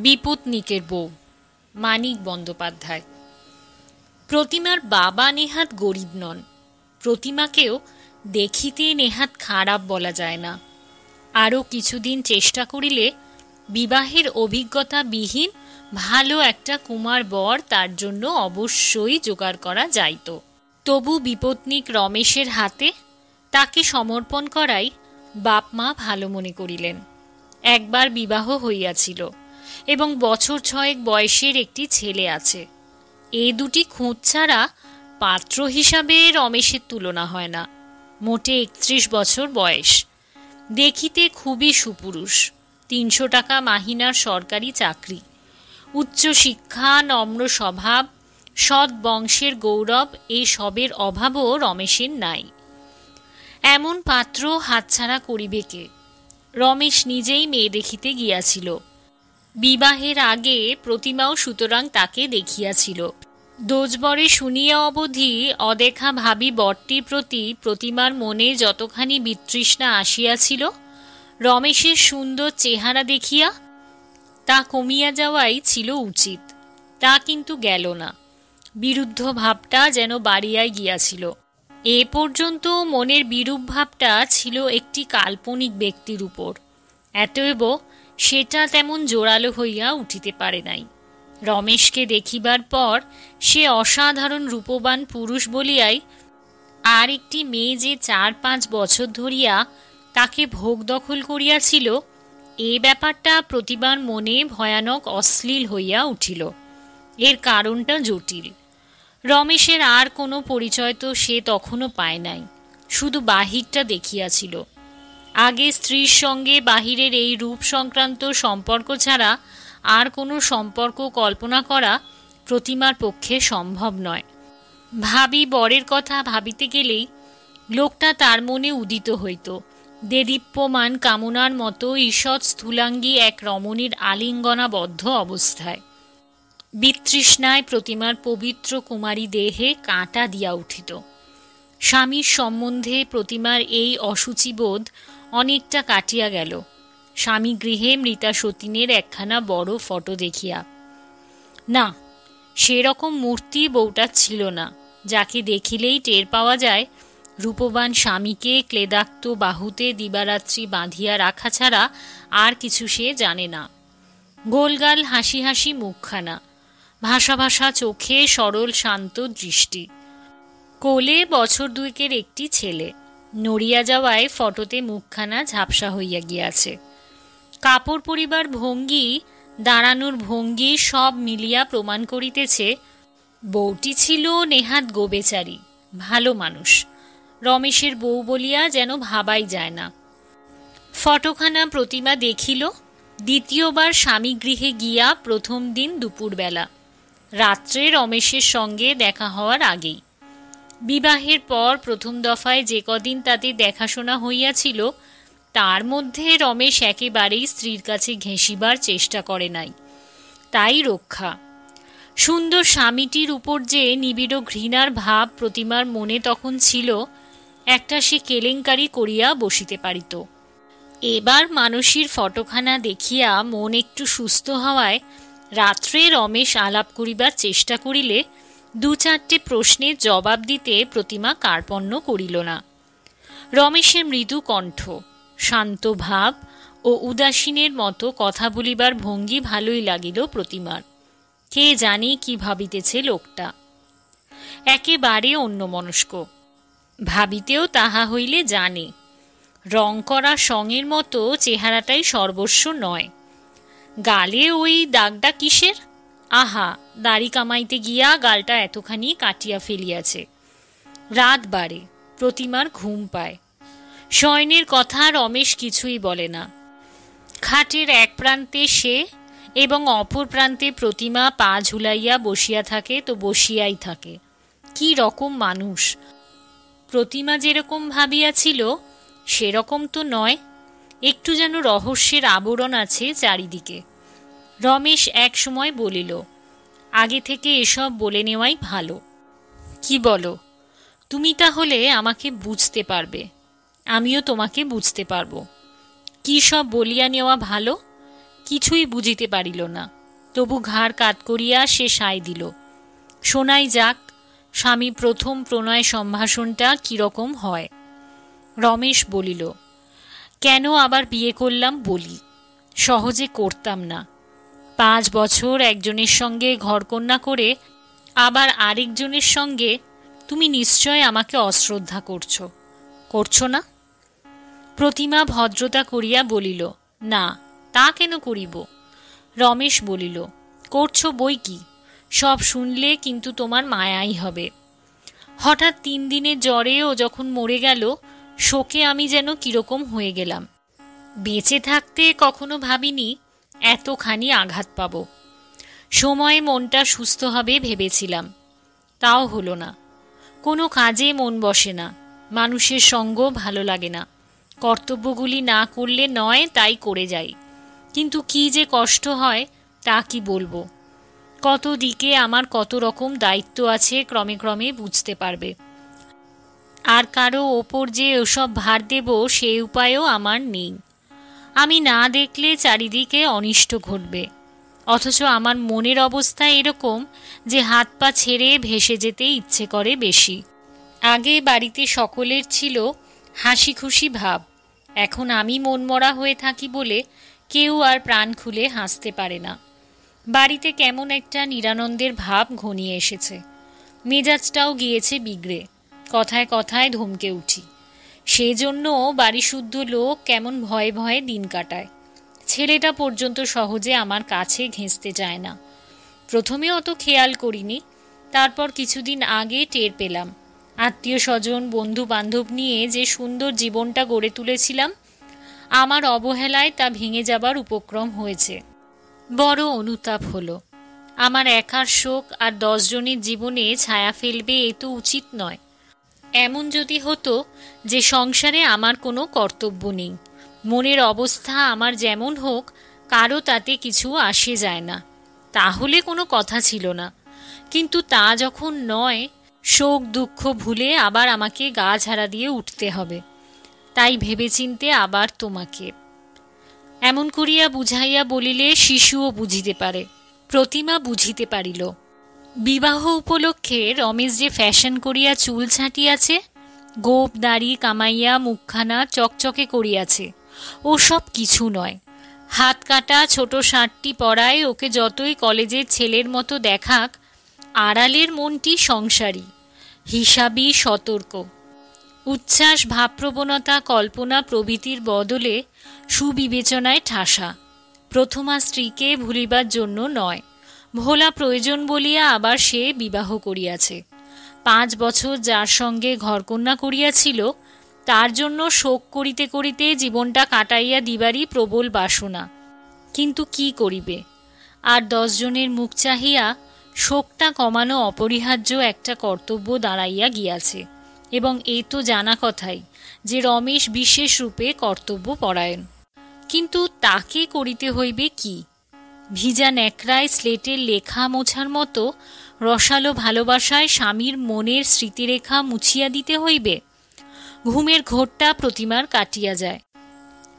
বিপত্নিকের বউ মানিক বন্দ্যোপাধ্যায়। প্রতিমার বাবা নেহাত গরিব নন, প্রতিমাকেও দেখিতে নেহাত খারাপ বলা যায় না। আরও কিছুদিন চেষ্টা করিলে বিবাহের অভিজ্ঞতা বিহীন ভালো একটা কুমার বর তার জন্য অবশ্যই জোগাড় করা যাইত। তবু বিপত্নিক রমেশের হাতে তাকে সমর্পণ করাই বাপ মা ভালো মনে করিলেন। একবার বিবাহ হইয়াছিল এবং বছর 6 বয়সের একটি ছেলে আছে। এ দুটি খুঁত ছাড়া পাত্র হিসাবে রমেশের তুলনা হয় না। মোটে 31 বছর বয়স, দেখিতে খুবই সুপুরুষ, 300 টাকা মাহিনার সরকারি চাকরি, উচ্চ শিক্ষা, নম্র স্বভাব, সৎ বংশের গৌরব, এই সবের অভাবও রমেশের নাই। এমন পাত্র হাতছাড়া করিবে কে? রমেশ নিজেই মেয়ে দেখিতে গিয়াছিল। বিবাহের আগে প্রতিমাও সুতরাং তাকে দেখিয়াছিল। দোজবরে শুনিয়া অবধি অদেখা ভাবি বরটির প্রতি প্রতিমার মনে যতখানি বিতৃষ্ণা আসিয়াছিল, রমেশের সুন্দর চেহারা দেখিয়া তা কমিয়া যাওয়াই ছিল উচিত। তা কিন্তু গেল না, বিরুদ্ধ ভাবটা যেন বাড়িয়াই গিয়াছিল। এ পর্যন্ত মনের বিরূপ ভাবটা ছিল একটি কাল্পনিক ব্যক্তির উপর, এতএব সেটা তেমন জোরালো হইয়া উঠিতে পারে নাই। রমেশকে দেখিবার পর সে অসাধারণ রূপবান পুরুষ বলিয়াই আর একটি মেয়ে যে 4-5 বছর ধরিয়া তাকে ভোগ দখল করিয়াছিল, এ ব্যাপারটা প্রতিবার মনে ভয়ানক অশ্লীল হইয়া উঠিল। এর কারণটা জটিল। রমেশের আর কোনো পরিচয় তো সে তখনও পায় নাই, শুধু বাহিরটা দেখিয়াছিল। আগে স্ত্রীর সঙ্গে বাহিরের এই রূপ সংক্রান্ত সম্পর্ক ছাড়া আর কোনো সম্পর্ক কল্পনা করা প্রতিমার পক্ষে সম্ভব নয়। ভাবি বরের কথা ভাবিতে গেলেই লোকটা তার মনে উদিত হইত, দেদীপ্যমান কামনার মতো ঈষৎ স্থূলাঙ্গী এক রমণীর আলিঙ্গনাবদ্ধ অবস্থায়। বিতৃষ্ণায় প্রতিমার পবিত্র কুমারী দেহে কাঁটা দিয়া উঠিত। স্বামীর সম্বন্ধে প্রতিমার এই অসুচিবোধ অনেকটা কাটিয়া গেল স্বামী গৃহে মৃতা সতীনের একখানা বড় ফটো দেখিয়া। না, সেরকম মূর্তি বউটা ছিল না, যাকে দেখিলেই টের পাওয়া যায় রূপবান স্বামীকে ক্লেদাক্ত বাহুতে দিবারাত্রি বাঁধিয়া রাখা ছাড়া আর কিছু সে জানে না। গোলগাল হাসি হাসি মুখখানা, ভাসা ভাসা চোখে সরল শান্ত দৃষ্টি, কোলে বছর 2 একটি ছেলে। নড়িয়া যাওয়ায় ফটোতে মুখখানা ঝাপসা হইয়া গিয়াছে। কাপড় পরিবার ভঙ্গি, দাঁড়ানোর ভঙ্গি সব মিলিয়া প্রমাণ করিতেছে বউটি ছিল নেহাত গোবেচারী, ভালো মানুষ। রমেশের বউ বলিয়া যেন ভাবাই যায় না। ফটোখানা প্রতিমা দেখিল দ্বিতীয়বার স্বামী গৃহে গিয়া প্রথম দিন দুপুরবেলা, রাত্রে রমেশের সঙ্গে দেখা হওয়ার আগেই। বিবাহের পর প্রথম দফায় যে কদিন তাতে দেখাশোনা হইয়াছিল, তার মধ্যে রমেশ একেবারেই স্ত্রীর কাছে ঘেঁষিবার চেষ্টা করে নাই, তাই রক্ষা। সুন্দর স্বামীটির উপর যে নিবিড় ঘৃণার ভাব প্রতিমার মনে তখন ছিল, একটা সে কেলেঙ্কারি করিয়া বসিতে পারিত। এবার মানসীর ফটোখানা দেখিয়া মন একটু সুস্থ হওয়ায় রাত্রে রমেশ আলাপ করিবার চেষ্টা করিলে 2-4টে প্রশ্নের জবাব দিতে প্রতিমা কার্পণ্য করিল না। রমেশের মৃদু কণ্ঠ, শান্ত ভাব ও উদাসীনের মতো কথা বলিবার ভঙ্গি ভালোই লাগিল প্রতিমার। কে জানে কি ভাবিতেছে লোকটা। একেবারে অন্যমনস্ক, ভাবিতেও তাহা হইলে জানে। রং করা সঙের মতো চেহারাটাই সর্বস্ব নয়। গালে ওই দাগটা কিসের? আহা, দাড়ি কামাইতে গিয়া গালটা এতখানি কাটিয়া ফেলিয়াছে। রাত বাড়ে, প্রতিমার ঘুম পায়। শয়নের কথা রমেশ কিছুই বলে না। খাটের এক প্রান্তে সে এবং অপর প্রান্তে প্রতিমা পা ঝুলাইয়া বসিয়া থাকে তো বসিয়াই থাকে। কি রকম মানুষ! প্রতিমা যেরকম ভাবিয়াছিল সেরকম তো নয়, একটু যেন রহস্যের আবরণ আছে চারিদিকে। রমেশ এক সময় বলিল, আগে থেকে এসব বলে নেওয়াই ভালো। কি বলো? তুমি তাহলে আমাকে বুঝতে পারবে, আমিও তোমাকে বুঝতে পারবো। কি সব বলিয়া নেওয়া ভালো? কিছুই বুঝিতে পারিল না। তবু ঘাড় কাত করিয়া সে সায় দিল। শোনাই যাক স্বামী প্রথম প্রণয় সম্ভাষণটা কিরকম হয়। রমেশ বলিল, কেন আবার বিয়ে করলাম বলি। সহজে করতাম না। 5 বছর একজনের সঙ্গে ঘরকন্যা করে আবার আরেকজনের সঙ্গে। তুমি নিশ্চয় আমাকে অশ্রদ্ধা করছো না? প্রতিমা ভদ্রতা করিয়া বলিল, না, তা কেন করিব। রমেশ বলিল, করছো বই কি, সব শুনলে কিন্তু তোমার মায়াই হবে। হঠাৎ 3 দিনের জ্বরে ও যখন মরে গেল, শোকে আমি যেন কিরকম হয়ে গেলাম। বেঁচে থাকতে কখনো ভাবিনি এতখানি আঘাত পাব। সময়ে মনটা সুস্থ হবে ভেবেছিলাম, তাও হলো না। কোনো কাজে মন বসে না, মানুষের সঙ্গ ভালো লাগে না। কর্তব্যগুলি না করলে নয়, তাই করে যাই। কিন্তু কি যে কষ্ট হয় তা কি বলবো। কত দিকে আমার কত রকম দায়িত্ব আছে ক্রমে ক্রমে বুঝতে পারবে। আর কারো ওপর যে ওসব ভার দেব সে উপায়ও আমার নেই। আমি না দেখলে চারিদিকে অনিষ্ট ঘটবে, অথচ আমার মনের অবস্থা এরকম যে হাত পা ছেড়ে ভেসে যেতে ইচ্ছে করে বেশি। আগে বাড়িতে সকলের ছিল হাসি খুশি ভাব, এখন আমি মনমরা হয়ে থাকি বলে কেউ আর প্রাণ খুলে হাসতে পারে না। বাড়িতে কেমন একটা নিরানন্দের ভাব ঘনিয়ে এসেছে। মেজাজটাও গিয়েছে বিগড়ে, কথায় কথায় ধমকে উঠি। সেজন্য বাড়ি শুদ্ধ লোক কেমন ভয়ে ভয়ে দিন কাটায়। ছেলেটা পর্যন্ত সহজে আমার কাছে ঘেঁষতে যায় না। প্রথমে অত খেয়াল করিনি, তারপর কিছুদিন আগে টের পেলাম আত্মীয় স্বজন বন্ধু বান্ধব নিয়ে যে সুন্দর জীবনটা গড়ে তুলেছিলাম, আমার অবহেলায় তা ভেঙে যাবার উপক্রম হয়েছে। বড় অনুতাপ হলো। আমার একার শোক আর 10 জনের জীবনে ছায়া ফেলবে এ তো উচিত নয়। এমন যদি হতো যে সংসারে আমার কোনো কর্তব্য নেই, মনের অবস্থা আমার যেমন হোক, কারো তাতে কিছু আসে যায় না, তাহলে কোনো কথা ছিল না। কিন্তু তা যখন নয়, শোক দুঃখ ভুলে আবার আমাকে গা ঝাড়া দিয়ে উঠতে হবে। তাই ভেবেচিন্তে আবার তোমাকে এমন করিয়া বুঝাইয়া বলিলে শিশুও বুঝিতে পারে। প্রতিমা বুঝিতে পারিল। বিবাহ উপলক্ষে রমেশ যে ফ্যাশন করিয়া চুল ছাঁটিয়াছে, গোপ দাড়ি কামাইয়া মুখখানা চকচকে করিয়াছে, ও সব কিছু নয়। হাত কাটা ছোট শার্টটি পরায় ওকে যতই কলেজের ছেলের মতো দেখাক, আড়ালের মনটি সংসারী, হিসাবী, সতর্ক। উচ্ছ্বাস ভাবপ্রবণতা কল্পনা প্রভৃতির বদলে সুবিবেচনায় ঠাসা। প্রথমা স্ত্রীকে ভুলিবার জন্য নয়, ভোলা প্রয়োজন বলিয়া আবার সে বিবাহ করিয়াছে। 5 বছর যার সঙ্গে ঘরকন্যা করিয়াছিল, তার জন্য শোক করিতে করিতে জীবনটা কাটাইয়া দিবারই প্রবল বাসনা। কিন্তু কি করিবে, আর 10 জনের মুখ চাহিয়া শোকটা কমানো অপরিহার্য একটা কর্তব্য দাঁড়াইয়া গিয়াছে। এবং এই তো জানা কথাই যে রমেশ বিশেষ রূপে কর্তব্য পরায়ণ। কিন্তু তাকে করিতে হইবে কি? ভিজা ন্যাকড়ায় স্লেটের লেখা মোছার মতো রসালো ভালোবাসায় স্বামীর মনের স্মৃতিরেখা মুছিয়া দিতে হইবে। ঘুমের ঘোরটা প্রতিমার কাটিয়া যায়।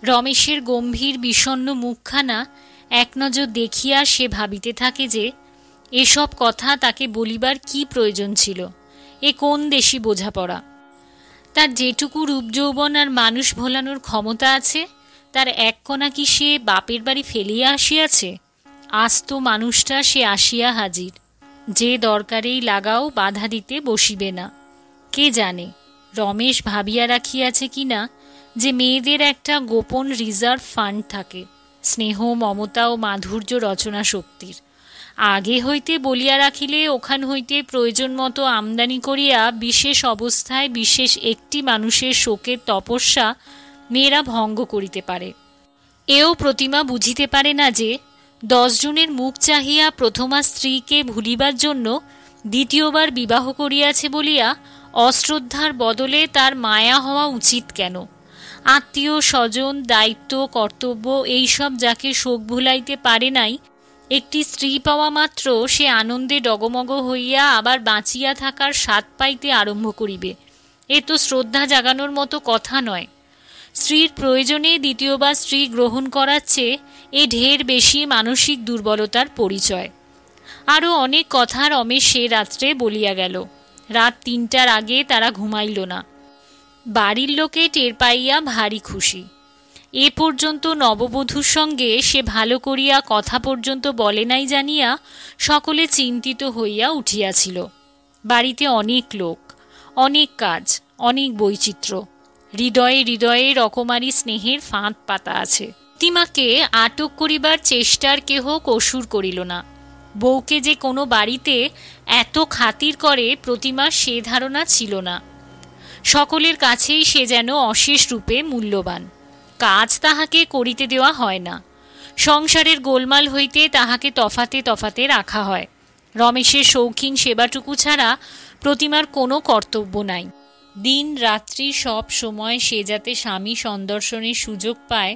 রমেশের গম্ভীর বিষণ্ণ মুখখানা এক নজর দেখিয়া সে ভাবিতে থাকে যে এসব কথা তাকে বলিবার কি প্রয়োজন ছিল। এ কোন দেশি বোঝাপড়া? তার যেটুকু রূপ যৌবন আর মানুষ ভোলানোর ক্ষমতা আছে, তার এক কণা কি সে বাপের বাড়ি ফেলিয়া আসিয়াছে? আস্ত মানুষটা সে আসিয়া হাজির। যে দরকারেই লাগাও বাধা দিতে বসিবে না। কে জানে রমেশ ভাবিয়া রাখিয়াছে কিনা যে মেয়েদের একটা গোপন রিজার্ভ ফান্ড থাকে, স্নেহ মমতা ও মাধুর্য রচনা শক্তির। আগে হইতে বলিয়া রাখিলে ওখান হইতে প্রয়োজন মতো আমদানি করিয়া বিশেষ অবস্থায় বিশেষ একটি মানুষের শোকের তপস্যা মেয়েরা ভঙ্গ করিতে পারে। এও প্রতিমা বুঝিতে পারে না যে 10 জনের মুখ চাহিয়া প্রথমা স্ত্রীকে ভুলিবার জন্য দ্বিতীয়বার বিবাহ করিয়াছে বলিয়া অশ্রদ্ধার বদলে তার মায়া হওয়া উচিত কেন? আত্মীয় স্বজন দায়িত্ব কর্তব্য এইসব যাকে শোক ভুলাইতে পারে নাই, একটি স্ত্রী পাওয়া মাত্র সে আনন্দে ডগমগ হইয়া আবার বাঁচিয়া থাকার স্বাদ পাইতে আরম্ভ করিবে। এ তো শ্রদ্ধা জাগানোর মতো কথা নয়। স্ত্রীর প্রয়োজনে দ্বিতীয়বার স্ত্রী গ্রহণ করাচ্ছে এ ঢের বেশি মানসিক দুর্বলতার পরিচয়। আরও অনেক কথা রমেশ সে রাত্রে বলিয়া গেল। রাত ৩টার আগে তারা ঘুমাইল না। বাড়ির লোকে টের পাইয়া ভারী খুশি। এ পর্যন্ত নববধূর সঙ্গে সে ভালো করিয়া কথা পর্যন্ত বলে নাই জানিয়া সকলে চিন্তিত হইয়া উঠিয়াছিল। বাড়িতে অনেক লোক, অনেক কাজ, অনেক বৈচিত্র্য, হৃদয়ে হৃদয়ে রকমারি স্নেহের ফাঁদ পাতা আছে। প্রতিমাকে আটক করিবার চেষ্টার কেহ কসুর করিল না। বউকে যে কোনো বাড়িতে এত খাতির করে প্রতিমা সে ধারণা ছিল না। সকলের কাছেই সে যেন অশেষ রূপে মূল্যবান। কাজ তাহাকে করিতে দেওয়া হয় না। সংসারের গোলমাল হইতে তাহাকে তফাতে তফাতে রাখা হয়। রমেশের শৌখিন সেবাটুকু ছাড়া প্রতিমার কোনো কর্তব্য নাই। দিন রাত্রি সব সময় সে যাতে স্বামী সন্দর্শনের সুযোগ পায়,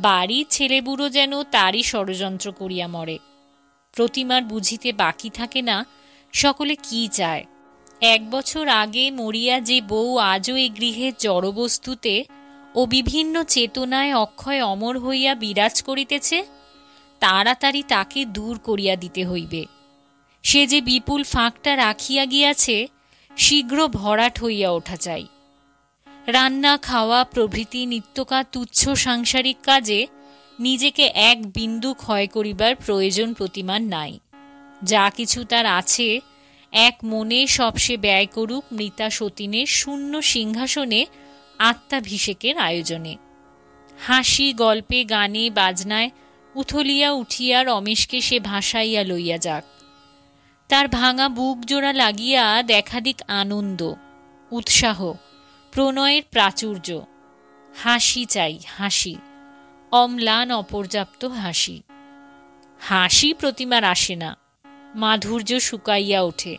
বাড়ির ছেলেবুড়ো যেন তারই ষড়যন্ত্র করিয়া মরে। প্রতিমার বুঝিতে বাকি থাকে না সকলে কি চায়। 1 বছর আগে মরিয়া যে বউ আজও এ গৃহের জড়বস্তুতে ও বিভিন্ন চেতনায় অক্ষয় অমর হইয়া বিরাজ করিতেছে, তাড়াতাড়ি তাকে দূর করিয়া দিতে হইবে। সে যে বিপুল ফাঁকটা রাখিয়া গিয়াছে, শীঘ্র ভরাট হইয়া ওঠা চাই। রান্না খাওয়া প্রভৃতি নিত্যকার তুচ্ছ সাংসারিক কাজে নিজেকে এক বিন্দু ক্ষয় করিবার প্রয়োজন প্রতিমার নাই। যা কিছু তার আছে এক মনে সব সে ব্যয় করুক মৃতা সতীনের শূন্য সিংহাসনে আত্মাভিষেকের আয়োজনে। হাসি গল্পে গানে বাজনায় উথলিয়া উঠিয়া রমেশকে সে ভাসাইয়া লইয়া যাক। তার ভাঙা বুক জোড়া লাগিয়া দেখাদিক আনন্দ, উৎসাহ, প্রণয়ের প্রাচুর্য। হাসি চাই, হাসি, অম্লান অপর্যাপ্ত হাসি। হাসি প্রতিমার আসে না, মাধুর্য শুকাইয়া ওঠে।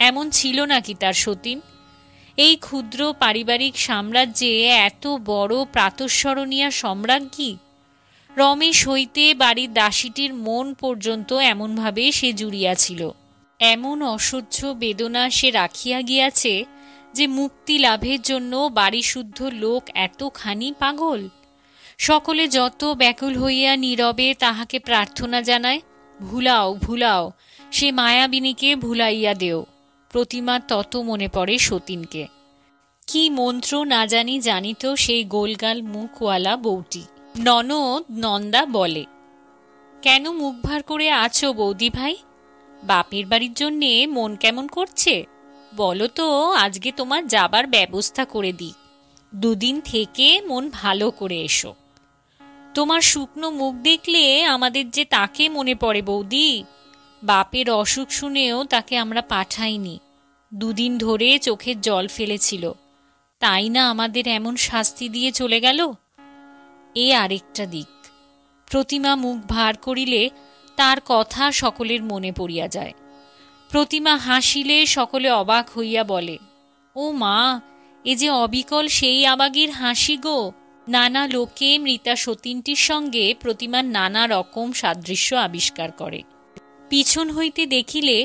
এমন ছিল নাকি তার সতীন? এই ক্ষুদ্র পারিবারিক সাম্রাজ্যে এত বড় প্রাতঃস্মরণীয়া সম্রাজ্ঞী। রমেশ হইতে বাড়ির দাসীটির মন পর্যন্ত এমনভাবে সে জুড়িয়াছিল। এমন অসহ্য বেদনা সে রাখিয়া গিয়াছে যে মুক্তি লাভের জন্য বাড়িশুদ্ধ লোক এতখানি পাগল। সকলে যত ব্যাকুল হইয়া নীরবে তাহাকে প্রার্থনা জানায়, ভুলাও ভুলাও, সে মায়াবিনীকে ভুলাইয়া দেও। প্রতিমার তত মনে পড়ে সতীনকে। কি মন্ত্র না জানি জানিত সেই গোলগাল মুখওয়ালা বউটি। ননদ নন্দা বলে, কেন মুখ ভার করে আছো বৌদি ভাই? বাপের বাড়ির জন্যে মন কেমন করছে? বলো তো, আজকে তোমার যাবার ব্যবস্থা করে দিই। 2 দিন থেকে মন ভালো করে এসো। তোমার শুকনো মুখ দেখলে আমাদের যে তাকে মনে পড়ে বৌদি। বাপের অসুখ শুনেও তাকে আমরা পাঠাইনি। 2 দিন ধরে চোখের জল ফেলেছিল, তাই না আমাদের এমন শাস্তি দিয়ে চলে গেল। এ আরেকটা দিক। প্রতিমা মুখ ভার করিলে তার কথা সকলের মনে পড়িয়া যায়। প্রতিমা হাসিলে সকলে অবাক হইয়া বলে, ও মা, এ যে অবিকল সেই আবাগীর হাসি গো। নানা লোকে মৃতা সতীনটির সঙ্গে প্রতিমার নানা রকম সাদৃশ্য আবিষ্কার করে। পিছন হইতে দেখিলে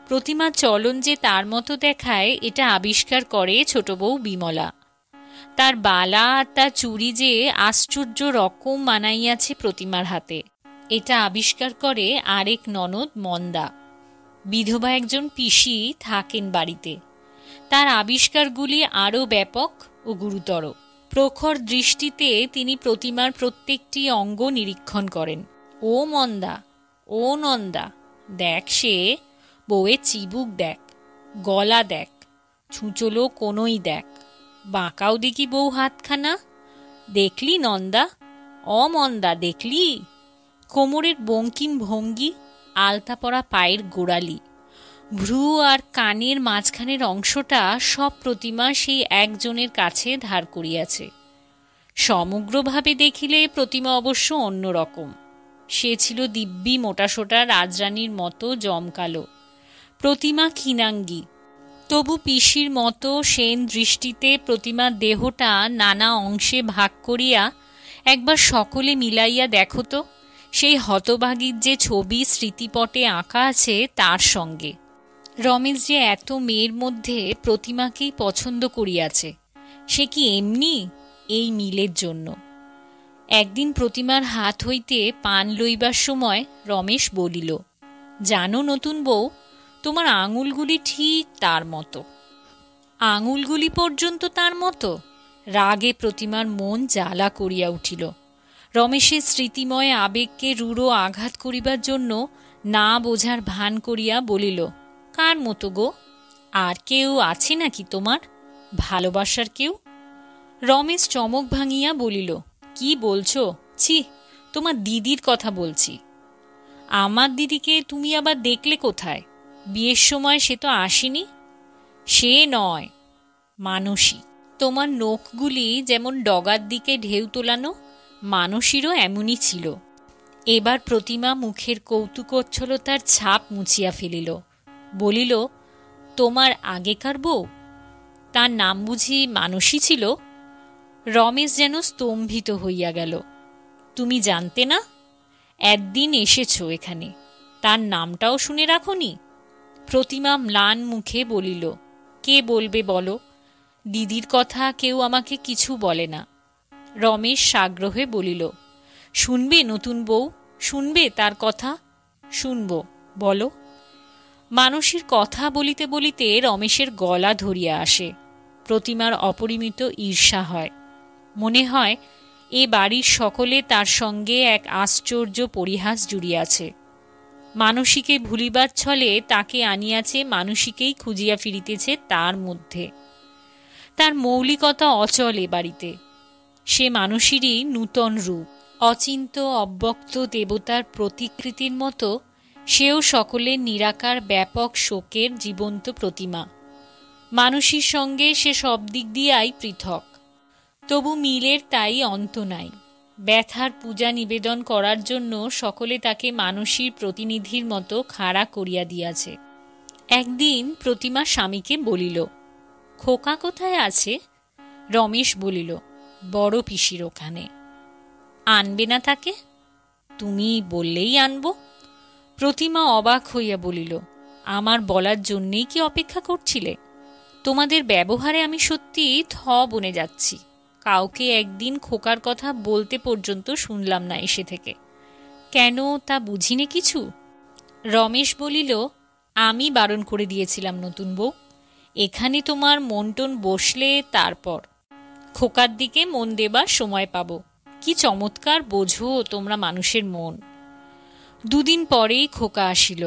প্রতিমার চলন যে তার মতো দেখায়, এটা আবিষ্কার করে ছোট বউ বিমলা। তার বালা আর তার চুড়ি যে আশ্চর্য রকম মানাইয়াছে প্রতিমার হাতে, এটা আবিষ্কার করে আরেক ননদ মন্দা। বিধবা একজন পিসি থাকেন বাড়িতে। তার আবিষ্কারগুলি আরও ব্যাপক ও গুরুতর। প্রখর দৃষ্টিতে তিনি প্রতিমার প্রত্যেকটি অঙ্গ নিরীক্ষণ করেন। ও মন্দা, ও নন্দা, দেখ সে বউয়ের চিবুক দেখ, গলা দেখ, ছুঁচলো কোনোই দেখ, বাঁকাও দেখি বউ হাতখানা। দেখলি নন্দা? অমন্দা দেখলি? কোমরের বঙ্কিম ভঙ্গি, আলতা পরা পায়ের গোড়ালি, ভ্রু আর কানের মাঝখানের অংশটা সব প্রতিমা সেই একজনের কাছে ধার করিয়াছে। সমগ্রভাবে দেখিলে প্রতিমা অবশ্য অন্যরকম। সে ছিল দিব্যি মোটাসোটা রাজরানীর মতো জমকালো। প্রতিমা ক্ষীণাঙ্গী। তবু পিসির মতো সেন দৃষ্টিতে প্রতিমার দেহটা নানা অংশে ভাগ করিয়া একবার সকলে মিলাইয়া দেখো তো, সেই হতভাগীর যে ছবি স্মৃতিপটে আঁকা আছে তার সঙ্গে। রমেশ যে এত মেয়ের মধ্যে প্রতিমাকেই পছন্দ করিয়াছে, সে কি এমনি? এই মিলের জন্য। একদিন প্রতিমার হাত হইতে পান লইবার সময় রমেশ বলিল, জানো নতুন বউ, তোমার আঙুলগুলি ঠিক তার মতো। আঙুলগুলি পর্যন্ত তার মতো? রাগে প্রতিমার মন জ্বালা করিয়া উঠিল। রমেশের স্মৃতিময় আবেগকে রূঢ় আঘাত করিবার জন্য না বোঝার ভান করিয়া বলিল, কার মতো গো? আর কেউ আছে নাকি তোমার ভালোবাসার কেউ? রমেশ চমক ভাঙিয়া বলিল, কি বলছো? ছি, তোমার দিদির কথা বলছি। আমার দিদিকে তুমি আবার দেখলে কোথায়? বিয়ের সময় সে তো আসেনি। সে নয়, মানসী। তোমার নখগুলি যেমন ডগার দিকে ঢেউ তোলানো, মানসীরও এমনই ছিল। এবার প্রতিমা মুখের কৌতুকোচ্ছলতার ছাপ মুছিয়া ফেলিল, বলিল, তোমার আগেকার বউ? তার নাম বুঝি মানসী ছিল? রমেশ যেন স্তম্ভিত হইয়া গেল। তুমি জানতে না? একদিন এসেছ এখানে, তার নামটাও শুনে রাখনি? প্রতিমা ম্লান মুখে বলিল, কে বলবে বলো? দিদির কথা কেউ আমাকে কিছু বলে না। রমেশ সাগ্রহে বলিল, শুনবে নতুন বউ, শুনবে তার কথা? শুনব, বলো। মানসীর কথা বলিতে বলিতে রমেশের গলা ধরিয়া আসে। প্রতিমার অপরিমিত ঈর্ষা হয়। মনে হয় এ বাড়ির সকলে তার সঙ্গে এক আশ্চর্য পরিহাস জুড়িয়াছে। মানসীকে ভুলিবার ছলে তাকে আনিয়াছে, মানসীকেই খুঁজিয়া ফিরিতেছে তার মধ্যে। তার মৌলিকতা অচল এ বাড়িতে। সে মানসীরই নূতন রূপ, অচিন্ত অব্যক্ত দেবতার প্রতিকৃতির মতো সেও সকলের নিরাকার ব্যাপক শোকের জীবন্ত প্রতিমা। মানসীর সঙ্গে সে সব দিক দিয়াই পৃথক। তবু মিলের তাই অন্ত নাই। ব্যথার পূজা নিবেদন করার জন্য সকলে তাকে মানসীর প্রতিনিধির মতো খাড়া করিয়া দিয়াছে। একদিন প্রতিমা স্বামীকে বলিল, খোকা কোথায় আছে? রমেশ বলিল, বড় পিসির ওখানে। আনবে না তাকে? তুমি বললেই আনব। প্রতিমা অবাক হইয়া বলিল, আমার বলার জন্যেই কি অপেক্ষা করছিলে? তোমাদের ব্যবহারে আমি সত্যি থ বনে যাচ্ছি। কাউকে একদিন খোকার কথা বলতে পর্যন্ত শুনলাম না এসে থেকে। কেন তা বুঝিনে কিছু? রমেশ বলিল, আমি বারণ করে দিয়েছিলাম নতুন বউ। এখানে তোমার মন টন বসলে তারপর খোকার দিকে মন দেবার সময় পাব। কি চমৎকার বোঝো তোমরা মানুষের মন। দুদিন পরেই খোকা আসিল।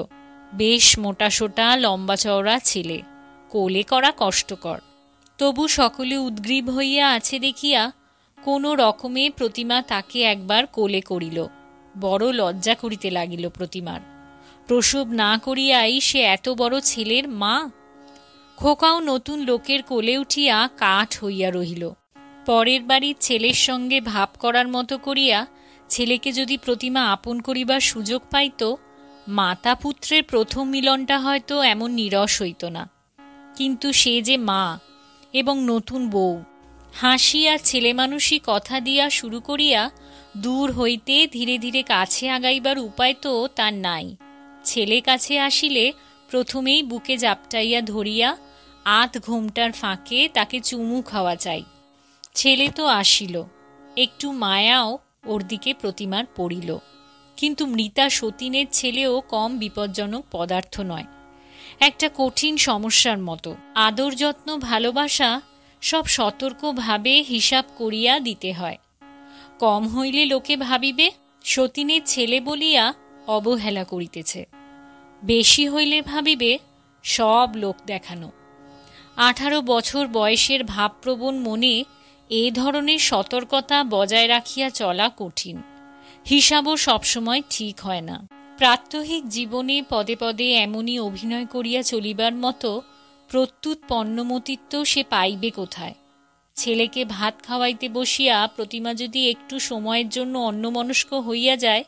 বেশ মোটাসোটা লম্বা চওড়া ছেলে, কোলে করা কষ্টকর। তবু সকলে উদ্গ্রীব হইয়া আছে দেখিয়া কোনো রকমে প্রতিমা তাকে একবার কোলে করিল। বড় লজ্জা করিতে লাগিল প্রতিমার। প্রসব না করিয়াই সে এত বড় ছেলের মা। খোকাও নতুন লোকের কোলে উঠিয়া কাঠ হইয়া রহিল। পরের বাড়ির ছেলের সঙ্গে ভাব করার মতো করিয়া ছেলেকে যদি প্রতিমা আপন করিবার সুযোগ পাইত, মাতা পুত্রের প্রথম মিলনটা হয়তো এমন নিরস হইত না। কিন্তু সে যে মা এবং নতুন বউ। হাসি আর ছেলে মানুষই কথা দিয়া শুরু করিয়া দূর হইতে ধীরে ধীরে কাছে আগাইবার উপায় তো তার নাই। ছেলে কাছে আসিলে প্রথমেই বুকে জাপটাইয়া ধরিয়া আধ ঘোমটার ফাঁকে তাকে চুমু খাওয়া চাই। ছেলে তো আসিল, একটু মায়াও ওর দিকে প্রতিমার পড়িল। কিন্তু মৃতা সতীনের ছেলেও কম বিপজ্জনক পদার্থ নয়। একটা কঠিন সমস্যার মতো। আদর যত্ন ভালোবাসা সব সতর্কভাবে হিসাব করিয়া দিতে হয়। কম হইলে লোকে ভাবিবে সতীনের ছেলে বলিয়া অবহেলা করিতেছে, বেশি হইলে ভাবিবে সব লোক দেখানো। 18 বছর বয়সের ভাবপ্রবণ মনে এ ধরনের সতর্কতা বজায় রাখিয়া চলা কঠিন। হিসাবও সবসময় ঠিক হয় না। প্রাত্যহিক জীবনে পদে পদে এমনই অভিনয় করিয়া চলিবার মতো প্রত্যুত পণ্যমতিত্ব সে পাইবে কোথায়? ছেলেকে ভাত খাওয়াইতে বসিয়া প্রতিমা যদি একটু সময়ের জন্য অন্যমনস্ক হইয়া যায়,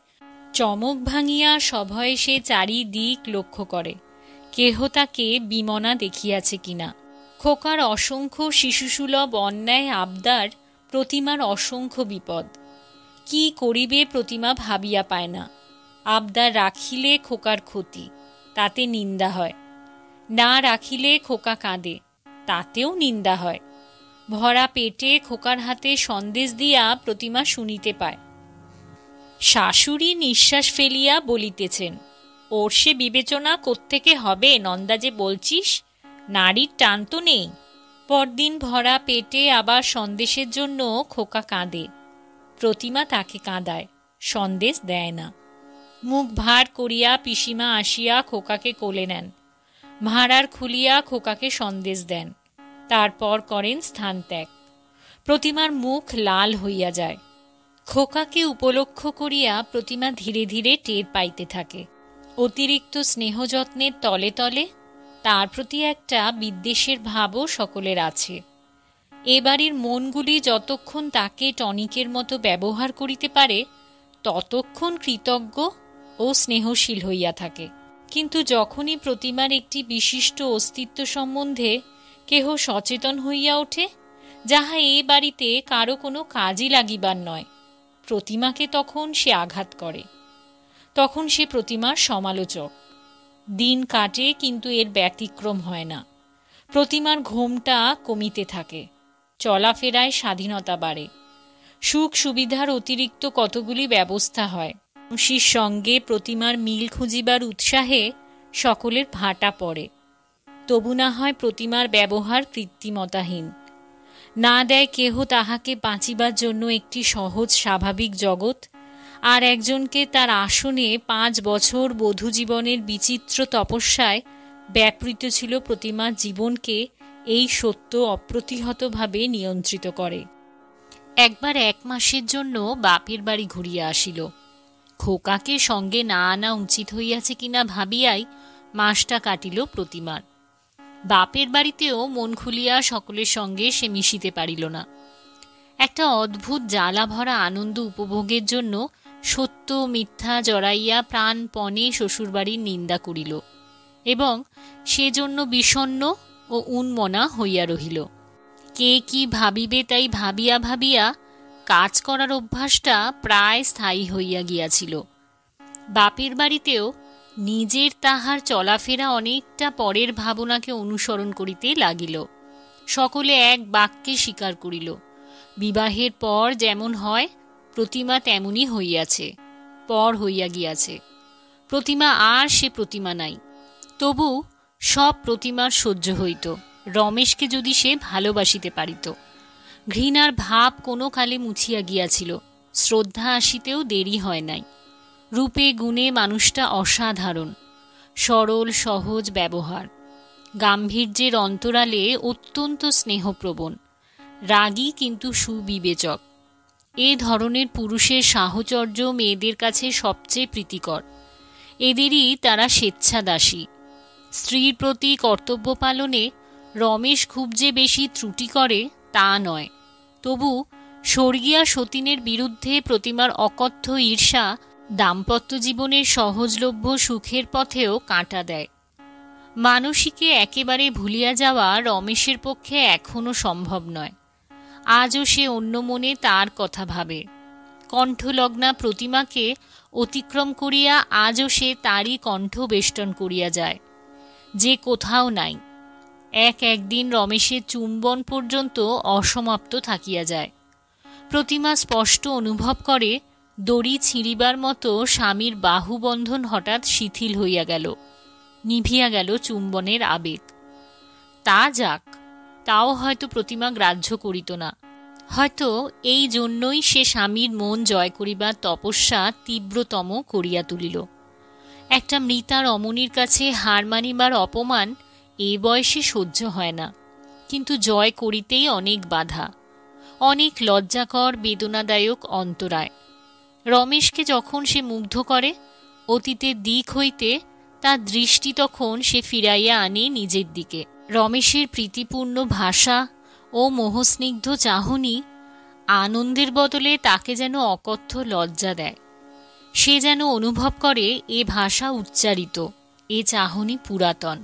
চমক ভাঙিয়া সভয়ে সে চারিদিক লক্ষ্য করে কেহ তাকে বিমনা দেখিয়াছে কিনা। খোকার অসংখ্য শিশুসুলভ অন্যায় আবদার, প্রতিমার অসংখ্য বিপদ। কি করিবে প্রতিমা ভাবিয়া পায় না। আবদার রাখিলে খোকার ক্ষতি, তাতে নিন্দা হয়। না রাখিলে খোকা কাঁদে, তাতেও নিন্দা হয়। ভরা পেটে খোকার হাতে সন্দেশ দিয়া প্রতিমা শুনিতে পায়। শাশুড়ি নিঃশ্বাস ফেলিয়া বলিতেছেন, ওর সে বিবেচনা কোত্থেকে হবে নন্দা, যে বলছিস, নারীর টান তো নেই। পরদিন ভরা পেটে আবার সন্দেশের জন্য খোকা কাঁদে। প্রতিমা তাকে কাঁদায়, সন্দেশ দেয় না। মুখ ভার করিয়া পিসিমা আসিয়া খোকাকে কোলে নেন, ভাঁড়ার খুলিয়া খোকাকে সন্দেশ দেন, তারপর করেন স্থান ত্যাগ। প্রতিমার মুখ লাল হইয়া যায়। খোকাকে উপলক্ষ করিয়া প্রতিমা ধীরে ধীরে টের পাইতে থাকে অতিরিক্ত স্নেহ যত্নের তলে তলে তার প্রতি একটা বিদ্বেষের ভাবও সকলের আছে। এ বাড়ির মনগুলি যতক্ষণ তাকে টনিকের মতো ব্যবহার করিতে পারে ততক্ষণ কৃতজ্ঞ ও স্নেহশীল হইয়া থাকে। কিন্তু যখনই প্রতিমার একটি বিশিষ্ট অস্তিত্ব সম্বন্ধে কেহ সচেতন হইয়া ওঠে, যাহা এ বাড়িতে কারো কোনো কাজই লাগিবার নয়, প্রতিমাকে তখন সে আঘাত করে। তখন সে প্রতিমার সমালোচক। দিন কাটে, কিন্তু এর ব্যতিক্রম হয় না। প্রতিমার ঘোমটা কমিতে থাকে, চলাফেরায় স্বাধীনতা বাড়ে, সুখ সুবিধার অতিরিক্ত কতগুলি ব্যবস্থা হয়। মানুষের সঙ্গে প্রতিমার মিল খুঁজিবার উৎসাহে সকলের ভাটা পড়ে। তবু না হয় প্রতিমার ব্যবহার কৃত্রিমতাহীন, না দেয় কেহ তাহাকে বাঁচিবার জন্য একটি সহজ স্বাভাবিক জগৎ, আর একজনকে তার আসনে 5 বছর বধূ জীবনের বিচিত্র তপস্যায় ব্যাপৃত ছিল প্রতিমার জীবনকে এই সত্য অপ্রতিহতভাবে নিয়ন্ত্রিত করে। একবার 1 মাসের জন্য বাপের বাড়ি ঘুরিয়া আসিল। খোকাকে সঙ্গে না আনা উচিত হইয়াছে কিনা ভাবিয়াই মাসটা কাটিল প্রতিমার। বাপের বাড়িতেও মন খুলিয়া সকলের সঙ্গে সে মিশিতে পারিল না। একটা অদ্ভুত জ্বালা ভরা আনন্দ উপভোগের জন্য সত্য মিথ্যা জড়াইয়া প্রাণপণে শ্বশুরবাড়ির নিন্দা করিল এবং সেজন্য বিষণ্ণ ও উন্মনা হইয়া রহিল। কে কি ভাবিবে তাই ভাবিয়া ভাবিয়া কাজ করার অভ্যাসটা প্রায় স্থায়ী হইয়া গিয়াছিল। বাপের বাড়িতেও নিজের তাহার চলাফেরা অনেকটা পরের ভাবনাকে অনুসরণ করিতে লাগিল। সকলে এক বাক্যে স্বীকার করিল, বিবাহের পর যেমন হয় প্রতিমা তেমনি হইয়াছে, পর হইয়া গিয়াছে। প্রতিমা আর সে প্রতিমা নাই। তবু সব প্রতিমার সহ্য হইত, রমেশকে যদি সে ভালোবাসিতে পারিত। ঘৃণার ভাব কোনো কালে মুছিয়া গিয়াছিল, শ্রদ্ধা আসিতেও দেরি হয় নাই। রূপে গুণে মানুষটা অসাধারণ, সরল সহজ ব্যবহার, গাম্ভীর্যের অন্তরালে অত্যন্ত স্নেহপ্রবণ, রাগী কিন্তু সুবিবেচক। এ ধরনের পুরুষের সাহচর্য মেয়েদের কাছে সবচেয়ে প্রীতিকর। এদেরই তারা স্বেচ্ছাদাসী। স্ত্রীর প্রতি কর্তব্য পালনে রমেশ খুব যে বেশি ত্রুটি করে তা নয়। তবু স্বর্গীয়া সতীনের বিরুদ্ধে প্রতিমার অকথ্য ঈর্ষা দাম্পত্য জীবনের সহজলভ্য সুখের পথেও কাঁটা দেয়। মানসীকে একেবারে ভুলিয়া যাওয়া রমেশের পক্ষে এখনও সম্ভব নয়। আজও সে অন্য মনে তার কথা ভাবে। কণ্ঠলগ্না প্রতিমাকে অতিক্রম করিয়া আজও সে তারই কণ্ঠ বেষ্টন করিয়া যায়, যে কোথাও নাই। একদিন রমেশের চুম্বন পর্যন্ত অসমাপ্ত থাকিয়া যায়। প্রতিমা স্পষ্ট অনুভব করে দড়ি ছিঁড়িবার মতো স্বামীর বাহুবন্ধন হঠাৎ শিথিল হইয়া গেল, নিভিয়া গেল চুম্বনের আবেগ। তা যাক, তাও হয়তো প্রতিমা গ্রাহ্য করিত না। হয়তো এই জন্যই সে স্বামীর মন জয় করিবার তপস্যা তীব্রতম করিয়া তুলিল। একটা মৃতা রমণীর কাছে হার মানিবার অপমান এ বয়সে সহ্য হয় না, কিন্তু জয় করিতেই অনেক বাধা, অনেক লজ্জাকর বেদনাদায়ক অন্তরায়। রমেশকে যখন সে মুগ্ধ করে, অতীতের দিক হইতে তার দৃষ্টি তখন সে ফিরাইয়া আনে নিজের দিকে। রমেশের প্রীতিপূর্ণ ভাষা ও মোহস্নিগ্ধ চাহনি আনন্দের বদলে তাকে যেন অকথ্য লজ্জা দেয়। সে যেন অনুভব করে এ ভাষা উচ্চারিত, এ চাহনি পুরাতন।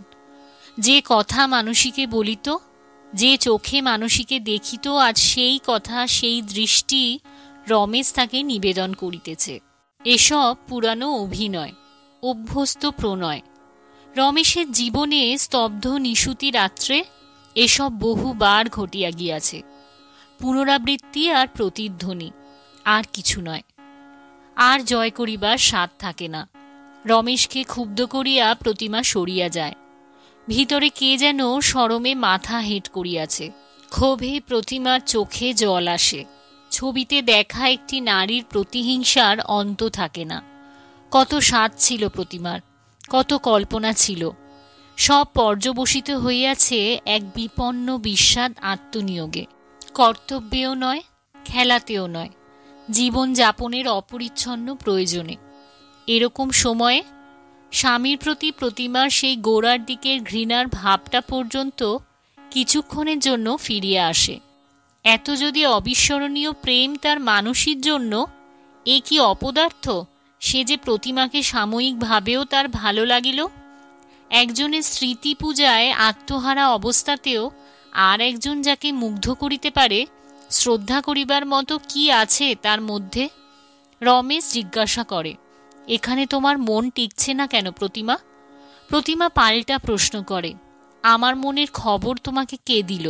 যে কথা মানসীকে বলিত, যে চোখে মানসীকে দেখিত, আজ সেই কথা সেই দৃষ্টি রমেশ তাকে নিবেদন করিতেছে। এসব পুরানো অভিনয়, অভ্যস্ত প্রণয়। রমেশের জীবনে স্তব্ধ নিশুতি রাত্রে এসব বহুবার ঘটিয়া গিয়াছে। পুনরাবৃত্তি আর প্রতিধ্বনি, আর কিছু নয়। আর জয় করিবার স্বাদ থাকে না। রমেশকে ক্ষুব্ধ করিয়া প্রতিমা সরিয়া যায়। ভিতরে কে যেন শরমে মাথা হেঁট করিয়াছে। ক্ষোভে প্রতিমার চোখে জল আসে। ছবিতে দেখা একটি নারীর প্রতিহিংসার অন্ত থাকে না। কত স্বাদ ছিল প্রতিমার, কত কল্পনা ছিল, সব পর্যবসিত হইয়াছে এক বিপন্ন বিস্বাদ আত্মনিয়োগে। কর্তব্যেও নয়, খেলাতেও নয়, জীবন যাপনের অপরিচ্ছন্ন প্রয়োজনে। এরকম সময়ে স্বামীর প্রতি প্রতিমার সেই গোড়ার দিকের ঘৃণার ভাবটা পর্যন্ত কিছুক্ষণের জন্য ফিরিয়া আসে। এত যদি অবিস্মরণীয় প্রেম তার মানুষের জন্য, এ কি অপদার্থ সে যে প্রতিমাকে সাময়িকভাবেও তার ভালো লাগিল? একজনের স্মৃতি পূজায় আত্মহারা অবস্থাতেও আর একজন যাকে মুগ্ধ করিতে পারে, শ্রদ্ধা করিবার মতো কি আছে তার মধ্যে? রমেশ জিজ্ঞাসা করে, এখানে তোমার মন টিকছে না কেন প্রতিমা? প্রতিমা পাল্টা প্রশ্ন করে, আমার মনের খবর তোমাকে কে দিল?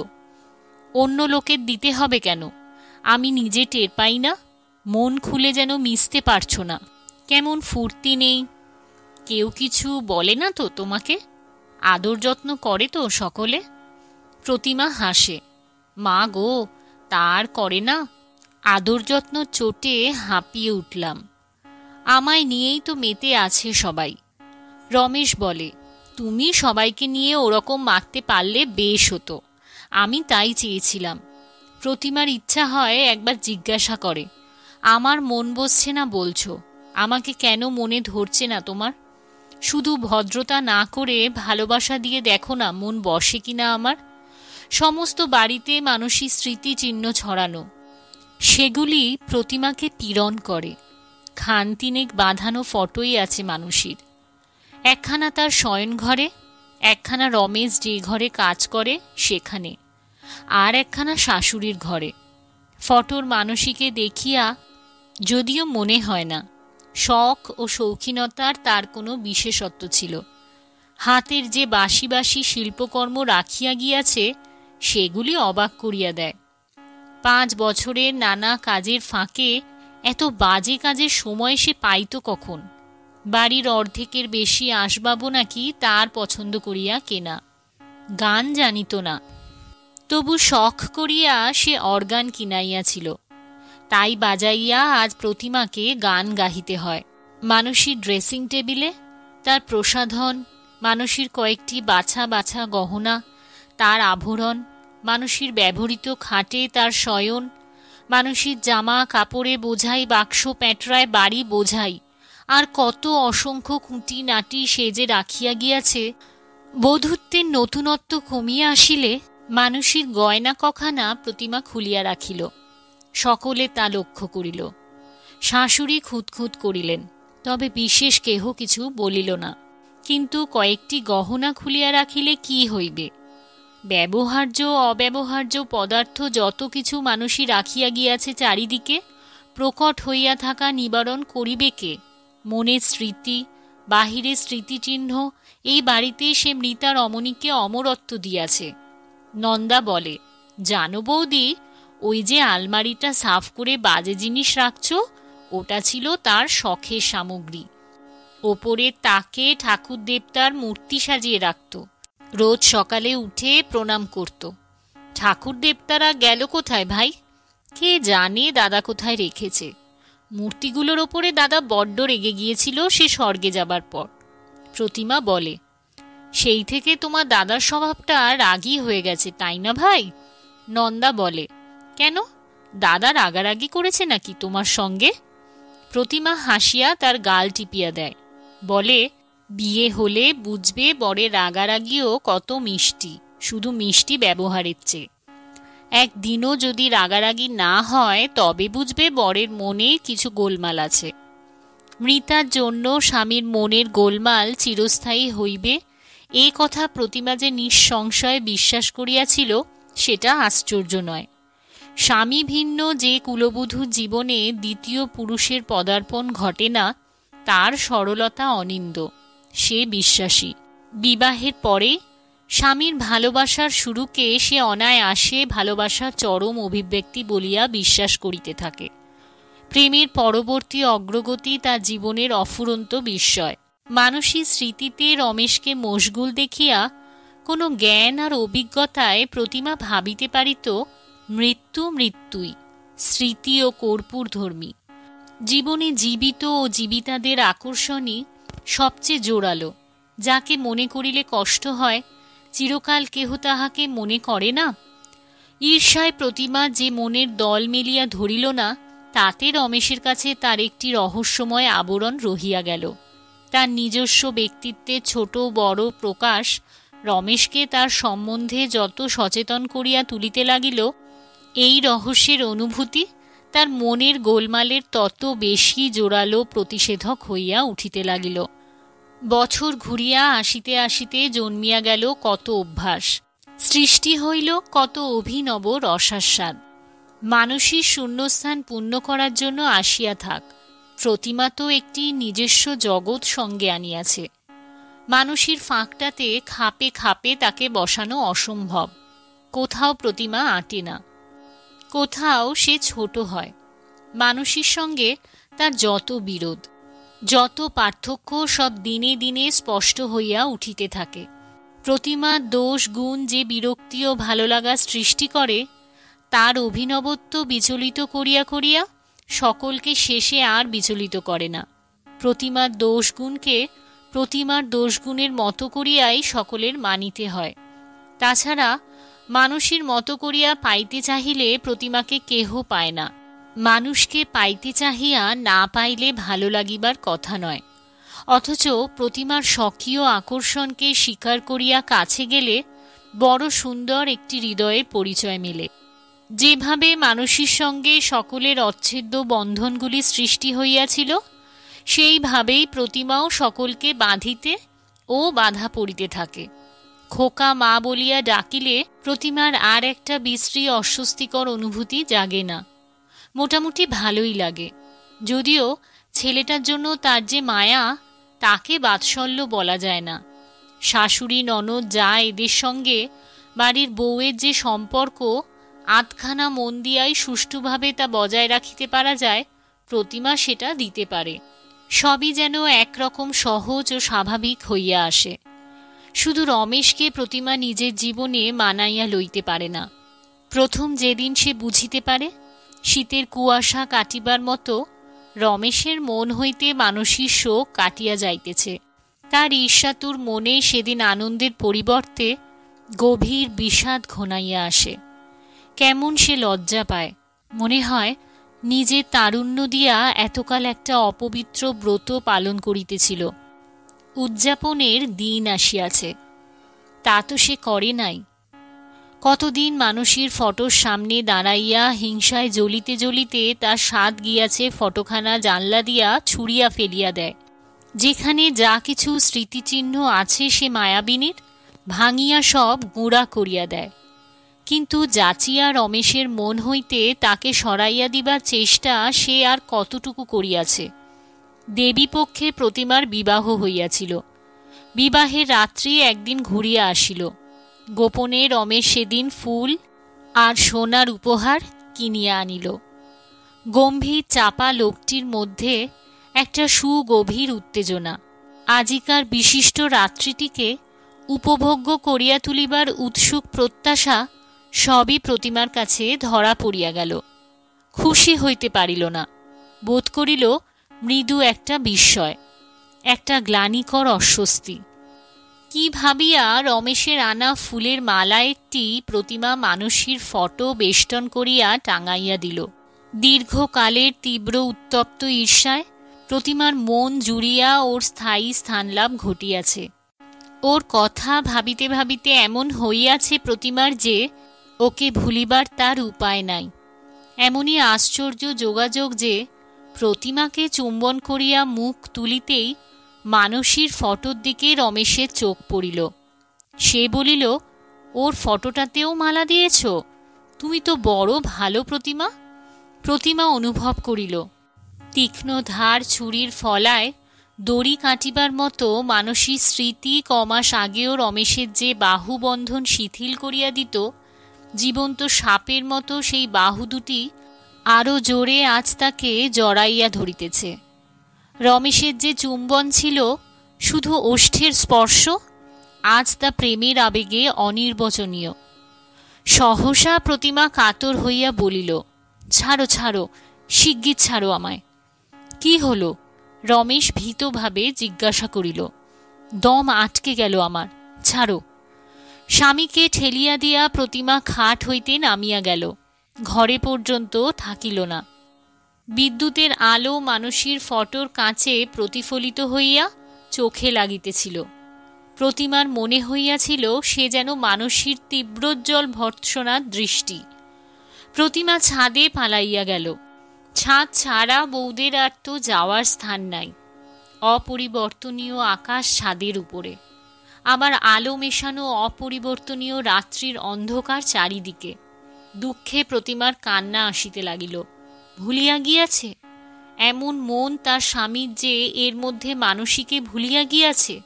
অন্য লোকের দিতে হবে কেন? আমি নিজে টের পাই না? মন খুলে যেন মিশতে পারছো না, কেমন ফুর্তি নেই। কেউ কিছু বলে না তো তোমাকে? আদর যত্ন করে তো সকলে? প্রতিমা হাসে, মা গো, তার করে না। আদর যত্ন চোটে হাঁপিয়ে উঠলাম। আমায় নিয়েই তো মেতে আছে সবাই। রমেশ বলে, তুমি সবাইকে নিয়ে ওরকম মারতে পারলে বেশ হতো, আমি তাই চেয়েছিলাম। প্রতিমার ইচ্ছা হয় একবার জিজ্ঞাসা করে, আমার মন বসছে না বলছো, আমাকে কেন মনে ধরছে না তোমার? শুধু ভদ্রতা না করে ভালোবাসা দিয়ে দেখো না মন বসে কিনা আমার। সমস্ত বাড়িতে মানুষই স্মৃতিচিহ্ন ছড়ানো, সেগুলি প্রতিমাকে পীড়ন করে। খান তিনেক বাঁধানো ফটোই আছে মানুষের, একখানা তার শয়নঘরে, একখানা রমেশ যে ঘরে কাজ করে সেখানে, আর একখানা শাশুড়ির ঘরে। ফটোর মানসীকে দেখিয়া যদিও মনে হয় না শখ ও শৌখিনতার তার কোনো বিশেষত্ব ছিল। হাতের যে বাসি বাসি শিল্পকর্ম রাখিয়া গিয়াছে সেগুলি অবাক করিয়া দেয়। 5 বছরের নানা কাজের ফাঁকে এত বাজে কাজের সময় সে পাইত কখন? বাড়ির অর্ধেকের বেশি আসবাবও নাকি তার পছন্দ করিয়া কেনা। গান জানিত না, তবু শখ করিয়া সে অর্গান কিনাইয়াছিল। তাই বাজাইয়া আজ প্রতিমাকে গান গাহিতে হয়। মানুষের ড্রেসিং টেবিলে তার প্রসাধন, মানুষের কয়েকটি বাছা বাছা গহনা, তার আভরণ, মানুষের ব্যবহৃত খাটে তার শয়ন, মানুষের জামা কাপড়ে বোঝাই, বাক্স প্যাঁটরায় বাড়ি বোঝাই, আর কত অসংখ্য খুঁটি নাটি সে যে রাখিয়া গিয়াছে। বধূত্বের নতুনত্ব কমিয়া আসিলে মানুষের গয়না কখানা প্রতিমা খুলিয়া রাখিল। সকলে তা লক্ষ্য করিল। শাশুড়ি খুঁতখুঁত করিলেন, তবে বিশেষ কেহ কিছু বলিল না। কিন্তু কয়েকটি গহনা খুলিয়া রাখিলে কি হইবে? ব্যবহার্য অব্যবহার্য পদার্থ যত কিছু মানুষই রাখিয়া গিয়াছে চারিদিকে, প্রকট হইয়া থাকা নিবারণ করিবে কে? মনের স্মৃতি, বাহিরের স্মৃতিচিহ্ন, এই বাড়িতে সে মৃতা রমণীকে অমরত্ব দিয়াছে। নন্দা বলে, জানো বৌদি, ওই যে আলমারিটা সাফ করে বাজে জিনিস রাখছ, ওটা ছিল তার শখের সামগ্রী। ওপরে তাকে ঠাকুর দেবতার মূর্তি সাজিয়ে রাখত। রোজ সকালে উঠে প্রণাম করত। ঠাকুর দেবতারা গেল কোথায় ভাই? কে জানে দাদা কোথায় রেখেছে। মূর্তিগুলোর ওপরে দাদা বড্ড রেগে গিয়েছিল সে স্বর্গে যাবার পর। প্রতিমা বলে, সেই থেকে তোমার দাদার স্বভাবটা রাগী হয়ে গেছে, তাই না ভাই? নন্দা বলে, কেন, দাদা রাগারাগি করেছে নাকি তোমার সঙ্গে? প্রতিমা হাসিয়া তার গাল টিপিয়া দেয়, বলে, বিয়ে হলে বুঝবে বরের রাগারাগিও কত মিষ্টি, শুধু মিষ্টি ব্যবহারের চেয়ে। একদিনও যদি রাগারাগি না হয় তবে বুঝবে বরের মনে কিছু গোলমাল আছে। মৃতার জন্য স্বামীর মনের গোলমাল চিরস্থায়ী হইবে, এ কথা প্রতিমা যে নিঃসংশয়ে বিশ্বাস করিয়াছিল সেটা আশ্চর্য নয়। স্বামী ভিন্ন যে কুলবধূর জীবনে দ্বিতীয় পুরুষের পদার্পণ ঘটে না, তার সরলতা অনিন্দ্য, সে বিশ্বাসী। বিবাহের পরে স্বামীর ভালোবাসার শুরুকে সে অনায়াসে ভালোবাসার চরম অভিব্যক্তি বলিয়া বিশ্বাস করিতে থাকে। প্রেমের পরবর্তী অগ্রগতি তার জীবনের অফুরন্ত বিস্ময়। মানসী স্মৃতিতে রমেশকে মশগুল দেখিয়া কোনো জ্ঞান আর অভিজ্ঞতায় প্রতিমা ভাবিতে পারিত মৃত্যু মৃত্যুই, স্মৃতি ও কর্পূরধর্মী। জীবনে জীবিত ও জীবিতাদের আকর্ষণই সবচেয়ে জোরালো। যাকে মনে করিলে কষ্ট হয়, চিরকাল কেহ তাহাকে মনে করে না। ঈর্ষায় প্রতিমা যে মনের দল মেলিয়া ধরিল না, তাতে রমেশের কাছে তার একটি রহস্যময় আবরণ রহিয়া গেল। তার নিজস্ব ব্যক্তিত্বের ছোট বড় প্রকাশ রমেশকে তার সম্বন্ধে যত সচেতন করিয়া তুলিতে লাগিল, এই রহস্যের অনুভূতি তার মনের গোলমালের তত বেশি জোরালো প্রতিষেধক হইয়া উঠিতে লাগিল। বছর ঘুরিয়া আসিতে আসিতে জন্মিয়া গেল কত অভ্যাস, সৃষ্টি হইল কত অভিনব রসাস্বাদ। মানসীর শূন্যস্থান পূর্ণ করার জন্য আসিয়া থাক, প্রতিমা তো একটি নিজস্ব জগৎ সঙ্গে আনিয়াছে। মানসীর ফাঁকটাতে খাপে খাপে তাকে বসানো অসম্ভব। কোথাও প্রতিমা আঁটে না, কোথাও সে ছোট হয়। মানসীর সঙ্গে তার যত বিরোধ, যত পার্থক্য সব দিনে দিনে স্পষ্ট হইয়া উঠিতে থাকে। প্রতিমার দোষ গুণ যে বিরক্তি ও ভালো লাগা সৃষ্টি করে, তার অভিনবত্ব বিচলিত করিয়া করিয়া সকলকে শেষে আর বিচলিত করে না। প্রতিমার দোষগুণকে প্রতিমার দোষগুণের মতো করিয়াই সকলের মানিতে হয়। তাছাড়া মানুষের মতো করিয়া পাইতে চাহিলে প্রতিমাকে কেহ পায় না। মানুষকে পাইতে চাহিয়া না পাইলে ভালো লাগিবার কথা নয়। অথচ প্রতিমার স্বকীয় আকর্ষণকে স্বীকার করিয়া কাছে গেলে বড় সুন্দর একটি হৃদয়ের পরিচয় মেলে। যেভাবে মানুষের সঙ্গে সকলের অচ্ছেদ্য বন্ধনগুলি সৃষ্টি হইয়াছিল, সেইভাবেই প্রতিমাও সকলকে বাঁধিতে ও বাধা পড়িতে থাকে। খোকা মা বলিয়া ডাকিলে প্রতিমার আর একটা বিশ্রী অস্বস্তিকর অনুভূতি জাগে না। মোটামুটি ভালোই লাগে, যদিও ছেলেটার জন্য তার যে মায়া, তাকে বাৎসল্য বলা যায় না। শাশুড়ি ননদ যা এদের সঙ্গে বাড়ির বউয়ের যে সম্পর্ক, আধখানা মন দিয়াই সুষ্ঠুভাবে তা বজায় রাখিতে পারা যায়, প্রতিমা সেটা দিতে পারে। সবই যেন একরকম সহজ ও স্বাভাবিক হইয়া আসে। শুধু রমেশকে প্রতিমা নিজের জীবনে মানাইয়া লইতে পারে না। প্রথম যেদিন সে বুঝিতে পারে শীতের কুয়াশা কাটিবার মতো রমেশের মন হইতে মানসীর শোক কাটিয়া যাইতেছে, তার ঈর্ষাতুর মনে সেদিন আনন্দের পরিবর্তে গভীর বিষাদ ঘনাইয়া আসে। কেমন সে লজ্জা পায়, মনে হয় নিজের তারুণ্য দিয়া এতকাল একটা অপবিত্র ব্রত পালন করিতেছিল। উদযাপনের দিন আসিয়াছে, তা তো সে করে নাই। কতদিন মানসীর ফটোর সামনে দাঁড়াইয়া হিংসায় জ্বলিতে জ্বলিতে তার স্বাদ গিয়াছে ফটোখানা জানলা দিয়া ছুঁড়িয়া ফেলিয়া দেয়। যেখানে যা কিছু স্মৃতিচিহ্ন আছে সে মায়াবিনীর, ভাঙিয়া সব গুঁড়া করিয়া দেয়। কিন্তু যাচিয়া রমেশের মন হইতে তাকে সরাইয়া দিবার চেষ্টা সে আর কতটুকু করিয়াছে। দেবীপক্ষে প্রতিমার বিবাহ হইয়াছিল। বিবাহের রাত্রি একদিন ঘুরিয়া আসিল। গোপনে রমেশ সেদিন ফুল আর সোনার উপহার কিনিয়া আনিল। গম্ভীর চাপা লোকটির মধ্যে একটা সুগভীর উত্তেজনা। আজিকার বিশিষ্ট রাত্রিটিকে উপভোগ্য করিয়া তুলিবার উৎসুক প্রত্যাশা সবই প্রতিমার কাছে ধরা পড়িয়া গেল। খুশি হইতে পারিল না, বোধ করিল মৃদু একটা বিস্ময়, একটা গ্লানিকর অস্বস্তি। কি ভাবিয়া রমেশের আনা ফুলের মালা একটি প্রতিমা মানসীর ফটো বেষ্টন করিয়া টাঙাইয়া দিল। দীর্ঘকালের তীব্র উত্তপ্ত ঈর্ষায় প্রতিমার মন জুড়িয়া ওর স্থায়ী স্থানলাভ ঘটিয়াছে। ওর কথা ভাবিতে ভাবিতে এমন হইয়াছে প্রতিমার যে ওকে ভুলিবার তার উপায় নাই। এমনই আশ্চর্য যোগাযোগ যে প্রতিমাকে চুম্বন করিয়া মুখ তুলিতেই মানসীর ফটোর দিকে রমেশের চোখ পড়িল। সে বলিল, ওর ফটোটাতেও মালা দিয়েছ? তুমি তো বড় ভালো প্রতিমা। প্রতিমা অনুভব করিল তীক্ষ্ণ ধার ছুরির ফলায় দড়ি কাটিবার মতো মানসী স্মৃতি কমাস আগেও রমেশের যে বাহুবন্ধন শিথিল করিয়া দিত, জীবন্ত সাপের মতো সেই বাহু দুটি আরও জোরে আজ তাকে জড়াইয়া ধরিতেছে। রমেশের যে চুম্বন ছিল শুধু ওষ্ঠের স্পর্শ, আজ তা প্রেমের আবেগে অনির্বচনীয়। সহসা প্রতিমা কাতর হইয়া বলিল, ছাড়ো ছাড়ো, শিগগির ছাড়ো আমায়। কি হলো? রমেশ ভীতভাবে জিজ্ঞাসা করিল। দম আটকে গেল আমার, ছাড়ো। স্বামীকে ঠেলিয়া দিয়া প্রতিমা খাট হইতে নামিয়া গেল, ঘরে পর্যন্ত থাকিল না। বিদ্যুতের আলো মানসীর ফটোর কাঁচে প্রতিফলিত হইয়া চোখে লাগিতেছিল। প্রতিমার মনে হইয়াছিল সে যেন মানসীর তীব্রোজ্জ্বল ভর্ৎসনার দৃষ্টি। প্রতিমা ছাদে পালাইয়া গেল। ছাদ ছাড়া বৌদের আর তো যাওয়ার স্থান নাই। অপরিবর্তনীয় আকাশ ছাদের উপরে, আবার আলো মেশানো অপরিবর্তনীয় রাত্রির অন্ধকার চারিদিকে। দুঃখে প্রতিমার কান্না আসিতে লাগিল। ভুলিয়া গিয়াছে এমন মন তার স্বামীর যে এর মধ্যে মানসীকে ভুলিয়া গিয়াছে,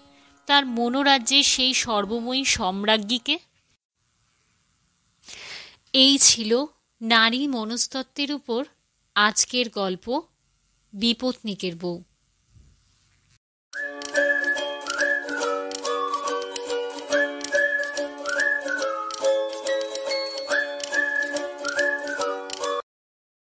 তার মনোরাজ্যের সেই সর্বময়ী সম্রাজ্ঞীকে। এই ছিল নারী মনস্তত্ত্বের উপর আজকের গল্প বিপত্নিকের বউ।